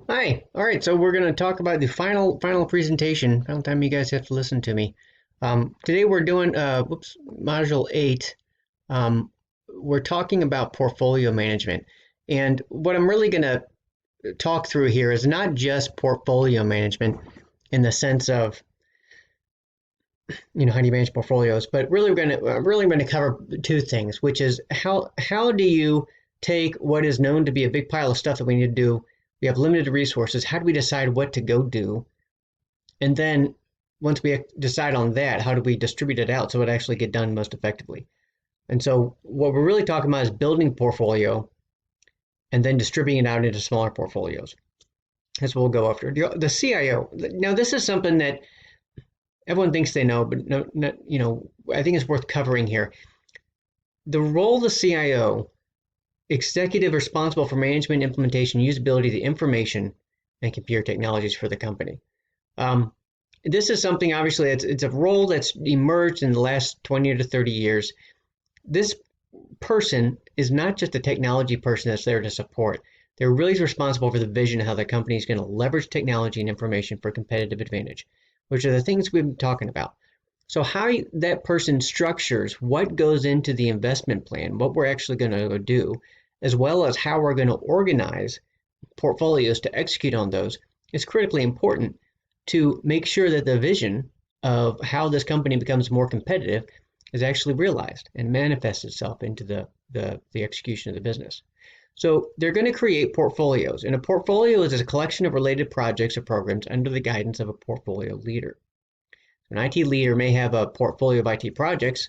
Hi. All right. So we're going to talk about the final presentation. Final time you guys have to listen to me. Today we're doing module 8. We're talking about portfolio management, and what I'm really going to talk through here is not just portfolio management in the sense of how do you manage portfolios, but really we're going to cover two things, which is how do you take what is known to be a big pile of stuff that we need to do. We have limited resources. How do we decide what to go do? And then once we decide on that, how do we distribute it out so it actually get done most effectively? And so what we're really talking about is building a portfolio and then distributing it out into smaller portfolios. That's what we'll go after. The CIO. Now, this is something that everyone thinks they know, but I think it's worth covering here. The role of the CIO, executive responsible for management, implementation, usability of the information and computer technologies for the company. This is something, obviously, it's a role that's emerged in the last 20 to 30 years. This person is not just a technology person that's there to support. They're really responsible for the vision of how the company is going to leverage technology and information for competitive advantage, which are the things we've been talking about. So how that person structures what goes into the investment plan, what we're actually going to do, as well as how we're going to organize portfolios to execute on those, is critically important to make sure that the vision of how this company becomes more competitive is actually realized and manifests itself into the execution of the business. So they're going to create portfolios, and a portfolio is a collection of related projects or programs under the guidance of a portfolio leader. An IT leader may have a portfolio of IT projects,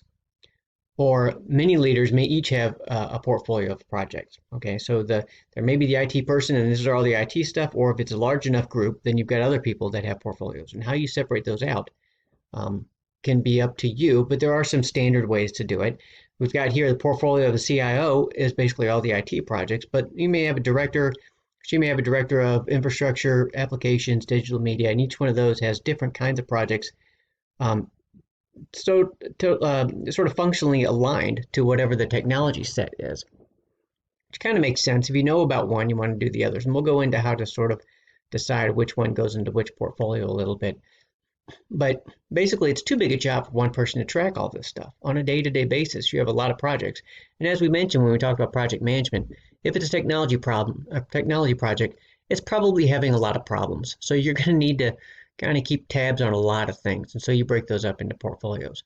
or many leaders may each have a portfolio of projects. Okay, so there may be the IT person, and this is all the IT stuff, or if it's a large enough group, then you've got other people that have portfolios. And how you separate those out can be up to you, but there are some standard ways to do it. We've got here the portfolio of the CIO is basically all the IT projects, but you may have a director, she may have a director of infrastructure, applications, digital media, and each one of those has different kinds of projects. Sort of functionally aligned to whatever the technology set is, which kind of makes sense. If you know about one, you want to do the others, and we'll go into how to sort of decide which one goes into which portfolio a little bit. But basically, it's too big a job for one person to track all this stuff on a day-to-day basis. You have a lot of projects, and as we mentioned when we talked about project management, if it's a technology project, it's probably having a lot of problems. So you're going to need to kind of keep tabs on a lot of things, and so you break those up into portfolios.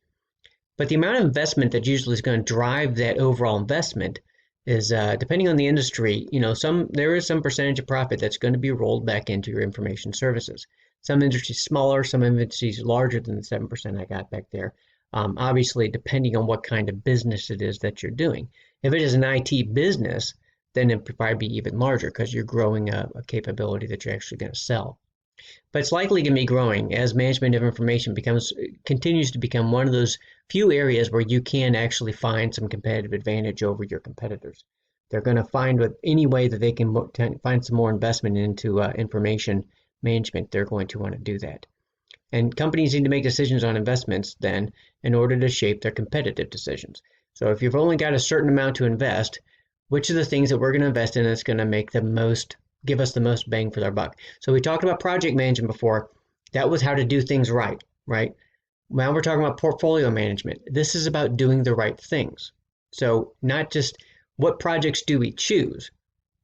But the amount of investment that usually is going to drive that overall investment is depending on the industry. There is some percentage of profit that's going to be rolled back into your information services. Some industries smaller, some industries larger than the 7% I got back there. Obviously, depending on what kind of business it is that you're doing. If it is an IT business, then it would probably be even larger because you're growing a capability that you're actually going to sell. But it's likely going to be growing as management of information continues to become one of those few areas where you can actually find some competitive advantage over your competitors. They're going to find with any way that they can find some more investment into information management, they're going to want to do that. And companies need to make decisions on investments then in order to shape their competitive decisions. So if you've only got a certain amount to invest, which are the things that we're going to invest in that's going to give us the most bang for our buck? So we talked about project management before. That was how to do things right, right? Now we're talking about portfolio management. This is about doing the right things. So not just what projects do we choose,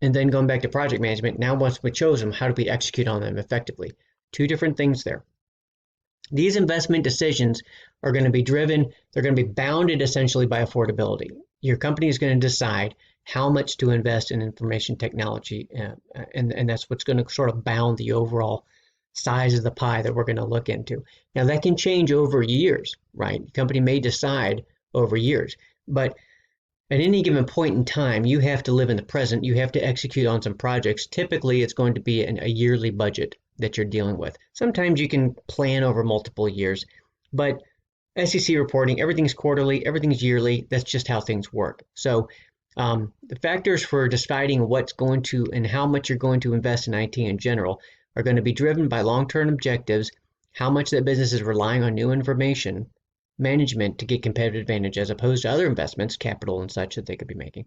and then going back to project management, now once we chose them, how do we execute on them effectively? Two different things there. These investment decisions are going to be driven, they're going to be bounded essentially by affordability. Your company is going to decide how much to invest in information technology, and that's what's going to sort of bound the overall size of the pie that we're going to look into. Now that can change over years, right? The company may decide over years, but at any given point in time, you have to live in the present. You have to execute on some projects. Typically, it's going to be a yearly budget that you're dealing with. Sometimes you can plan over multiple years, but SEC reporting, everything's quarterly, everything's yearly. That's just how things work. So the factors for deciding what's going to and how much you're going to invest in IT in general are going to be driven by long-term objectives, how much that business is relying on new information management to get competitive advantage as opposed to other investments, capital and such that they could be making.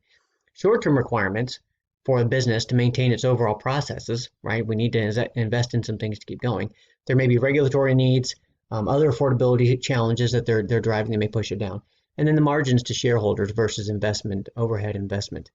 Short-term requirements, for a business to maintain its overall processes, right? We need to invest in some things to keep going. There may be regulatory needs, other affordability challenges that they're driving that may push it down. And then the margins to shareholders versus investment, overhead investment.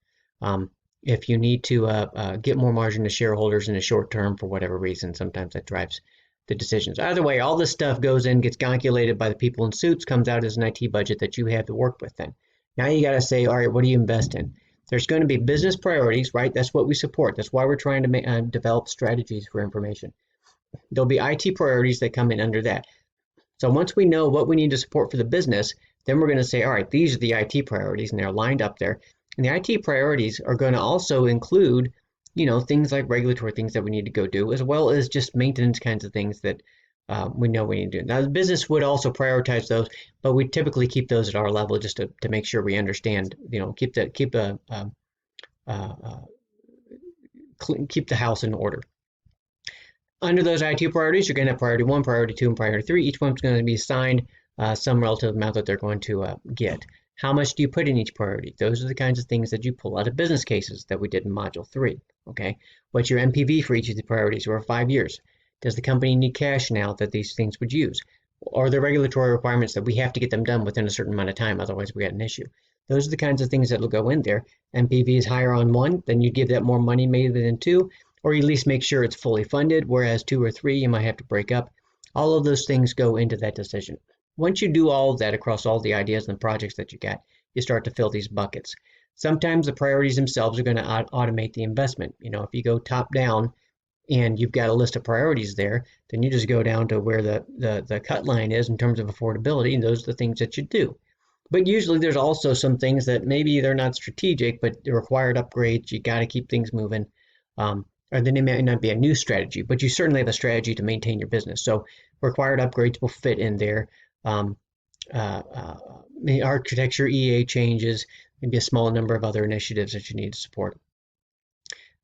If you need to get more margin to shareholders in the short term for whatever reason, sometimes that drives the decisions. Either way, all this stuff goes in, gets calculated by the people in suits, comes out as an IT budget that you have to work with then. Now you got to say, all right, what do you invest in? There's going to be business priorities, right? That's what we support. That's why we're trying to develop strategies for information. There'll be IT priorities that come in under that. So once we know what we need to support for the business, then we're going to say, all right, these are the IT priorities, and they're lined up there. And the IT priorities are going to also include, things like regulatory things that we need to go do, as well as just maintenance kinds of things that we know we need to do. Now, the business would also prioritize those, but we typically keep those at our level just to make sure we understand, keep the house in order. Under those IT priorities, you're going to have priority 1, priority 2, and priority 3. Each one's going to be assigned some relative amount that they're going to get. How much do you put in each priority? Those are the kinds of things that you pull out of business cases that we did in Module 3. Okay, what's your NPV for each of the priorities over 5 years? Does the company need cash now that these things would use? Are there regulatory requirements that we have to get them done within a certain amount of time, otherwise we got an issue? Those are the kinds of things that will go in there. NPV is higher on 1, then you give that more money maybe than 2, or you at least make sure it's fully funded, whereas 2 or 3 you might have to break up. All of those things go into that decision. Once you do all of that across all the ideas and the projects that you got, you start to fill these buckets. Sometimes the priorities themselves are going to automate the investment. If you go top down and you've got a list of priorities there, then you just go down to where the cut line is in terms of affordability, and those are the things that you do. But usually there's also some things that maybe they're not strategic, but they're required upgrades. You got to keep things moving. Or then it may not be a new strategy, but you certainly have a strategy to maintain your business. So required upgrades will fit in there. Architecture, EA changes, maybe a small number of other initiatives that you need to support.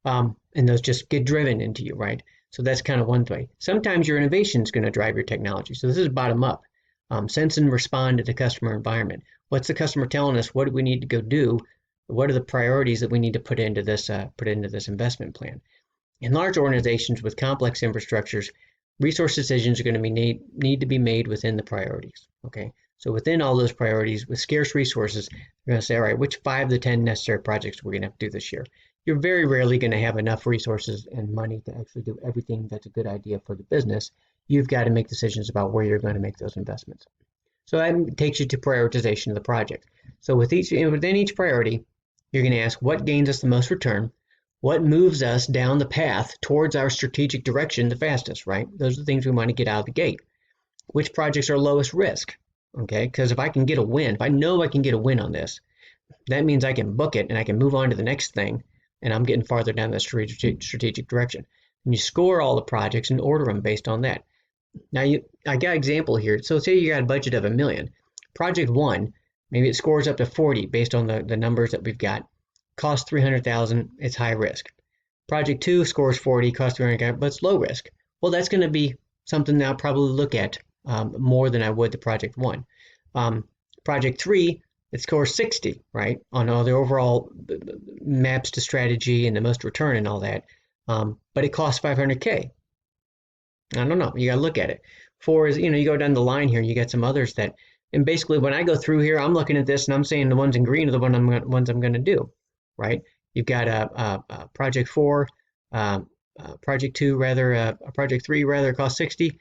And those just get driven into you, right? So that's kind of one way. Sometimes your innovation is going to drive your technology. So this is bottom up. Sense and respond to the customer environment. What's the customer telling us? What do we need to go do? What are the priorities that we need to put into this investment plan? In large organizations with complex infrastructures, resource decisions are going to need to be made within the priorities. Okay, so within all those priorities, with scarce resources, we're going to say, all right, which 5 to 10 necessary projects we're going to have to do this year? You're very rarely going to have enough resources and money to actually do everything that's a good idea for the business. You've got to make decisions about where you're going to make those investments. So that takes you to prioritization of the project. So within each priority, you're going to ask what gains us the most return, what moves us down the path towards our strategic direction the fastest, right? Those are the things we want to get out of the gate. Which projects are lowest risk? Okay, because if I can get a win, if I know I can get a win on this, that means I can book it and I can move on to the next thing, and I'm getting farther down the strategic direction. And you score all the projects and order them based on that. Now, I got an example here. So say you got a budget of $1 million. Project 1, maybe it scores up to 40 based on the numbers that we've got. Cost $300,000, it's high risk. Project 2 scores 40, costs $300,000, but it's low risk. Well, that's going to be something that I'll probably look at more than I would the Project 1. Project 3, it scores 60, right, on all the overall maps to strategy and the most return and all that. But it costs $500K. I don't know. You got to look at it. 4 is, you go down the line here, you got some others that, and basically when I go through here, I'm looking at this and I'm saying the ones in green are the ones I'm going to do, right? You've got a Project 4, Project 2 rather, Project 3 rather, cost 60.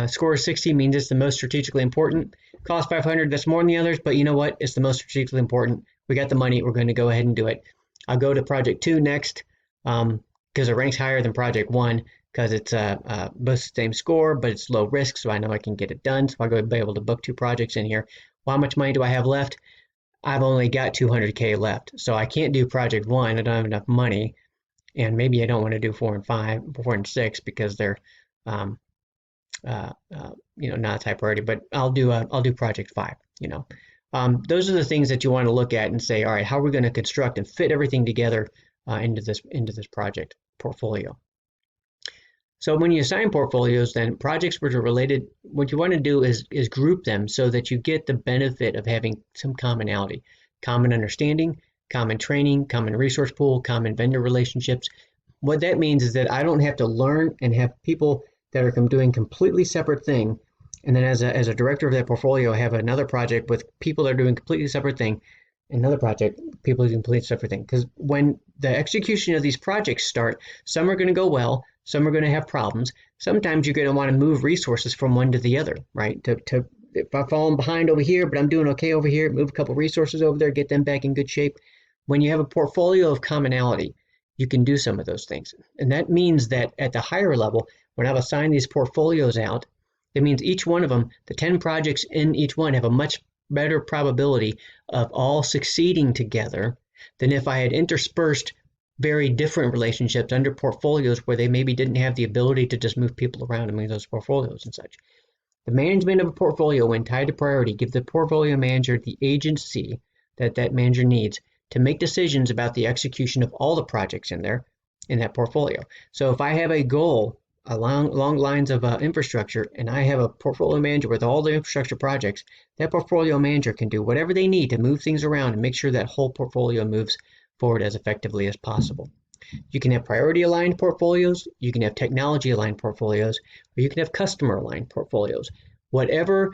Score of 60 means it's the most strategically important. Cost 500, that's more than the others, but you know what? It's the most strategically important. We got the money, we're going to go ahead and do it. I'll go to Project 2 next because it ranks higher than Project 1 because it's both the same score, but it's low risk, so I know I can get it done. So I'll go be able to book 2 projects in here. Well, how much money do I have left? I've only got $200K left, so I can't do Project 1. I don't have enough money, and maybe I don't want to do 4 and 6 because they're not a high priority. But I'll do Project 5. Those are the things that you want to look at and say, all right, how are we going to construct and fit everything together into this project portfolio? So when you assign portfolios, then projects which are related, what you want to do is group them so that you get the benefit of having some commonality, common understanding, common training, common resource pool, common vendor relationships. What that means is that I don't have to learn and have people that are doing completely separate thing. And then as a director of that portfolio, have another project with people that are doing completely separate thing, another project, people doing completely separate thing. Because when the execution of these projects start, some are going to go well, some are going to have problems. Sometimes you're going to want to move resources from one to the other, right? If I'm falling behind over here, but I'm doing okay over here, move a couple resources over there, get them back in good shape. When you have a portfolio of commonality, you can do some of those things. And that means that at the higher level, when I've assigned these portfolios out, it means each one of them, the 10 projects in each one have a much better probability of all succeeding together than if I had interspersed very different relationships under portfolios where they maybe didn't have the ability to just move people around among those portfolios and such. The management of a portfolio, when tied to priority, gives the portfolio manager the agency that manager needs to make decisions about the execution of all the projects in that portfolio. So if I have a goal along lines of infrastructure and I have a portfolio manager with all the infrastructure projects, that portfolio manager can do whatever they need to move things around and make sure that whole portfolio moves forward as effectively as possible. You can have priority aligned portfolios, you can have technology aligned portfolios, or you can have customer aligned portfolios. Whichever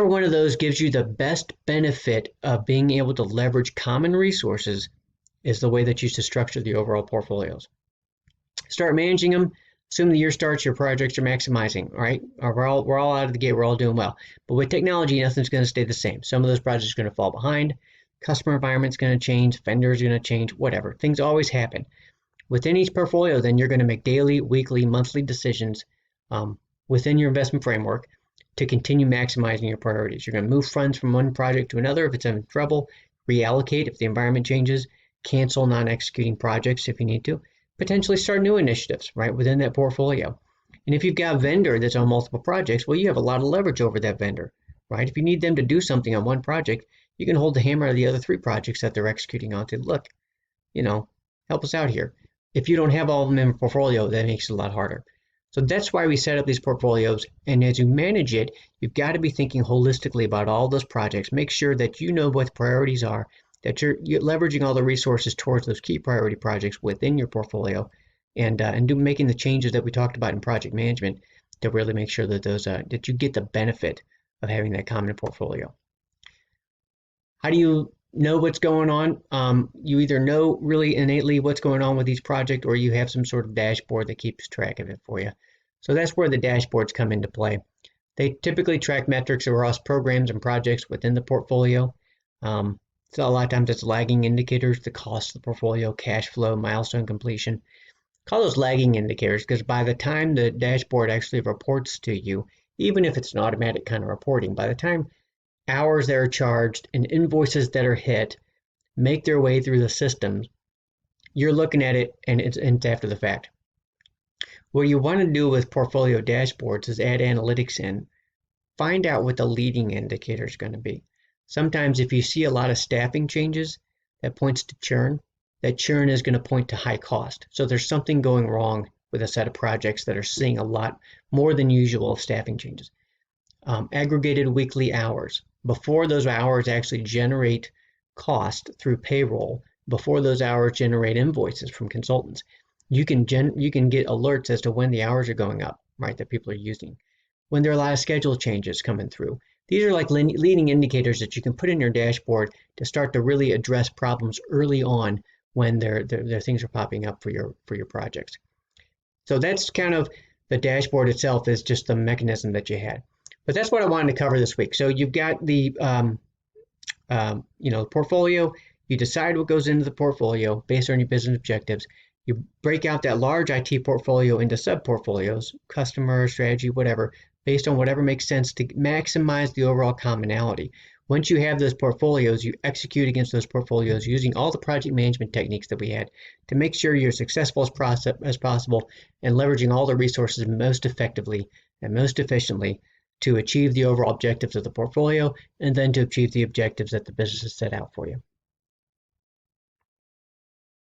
one of those gives you the best benefit of being able to leverage common resources is the way that you should structure the overall portfolios. Start managing them. Assume the year starts, your projects are maximizing, right? We're all out of the gate, we're all doing well. But with technology, nothing's going to stay the same. Some of those projects are going to fall behind. Customer environment's going to change. Vendors are going to change, whatever. Things always happen. Within each portfolio, then you're going to make daily, weekly, monthly decisions within your investment framework to continue maximizing your priorities. You're going to move funds from one project to another if it's in trouble, reallocate if the environment changes, cancel non-executing projects if you need to, potentially start new initiatives right within that portfolio. And if you've got a vendor that's on multiple projects, well, you have a lot of leverage over that vendor, right? If you need them to do something on one project, you can hold the hammer of the other 3 projects that they're executing on to, look, help us out here. If you don't have all of them in a portfolio, that makes it a lot harder. So that's why we set up these portfolios. And as you manage it, you've got to be thinking holistically about all those projects. Make sure that you know what the priorities are, that you're leveraging all the resources towards those key priority projects within your portfolio, and making the changes that we talked about in project management to really make sure that that you get the benefit of having that common portfolio. How do you know what's going on? You either know really innately what's going on with each project, or you have some sort of dashboard that keeps track of it for you. So that's where the dashboards come into play. They typically track metrics across programs and projects within the portfolio. So a lot of times it's lagging indicators, the cost of the portfolio, cash flow, milestone completion. Call those lagging indicators because by the time the dashboard actually reports to you, even if it's an automatic kind of reporting, by the time hours that are charged and invoices that are hit make their way through the systems, you're looking at it and it's after the fact. What you want to do with portfolio dashboards is add analytics in, find out what the leading indicator is going to be. Sometimes if you see a lot of staffing changes, that points to churn. That churn is going to point to high cost. So there's something going wrong with a set of projects that are seeing a lot more than usual staffing changes. Aggregated weekly hours. Before those hours actually generate cost through payroll, before those hours generate invoices from consultants, you can get alerts as to when the hours are going up, right, that people are using. When there are a lot of schedule changes coming through. These are like leading indicators that you can put in your dashboard to start to really address problems early on when their things are popping up for your projects. So that's kind of the dashboard itself is just the mechanism that you had. But that's what I wanted to cover this week. So you've got the portfolio. You decide what goes into the portfolio based on your business objectives. You break out that large IT portfolio into sub-portfolios, customer, strategy, whatever, based on whatever makes sense to maximize the overall commonality. Once you have those portfolios, you execute against those portfolios using all the project management techniques that we had to make sure you're as successful as possible and leveraging all the resources most effectively and most efficiently to achieve the overall objectives of the portfolio and then to achieve the objectives that the business has set out for you.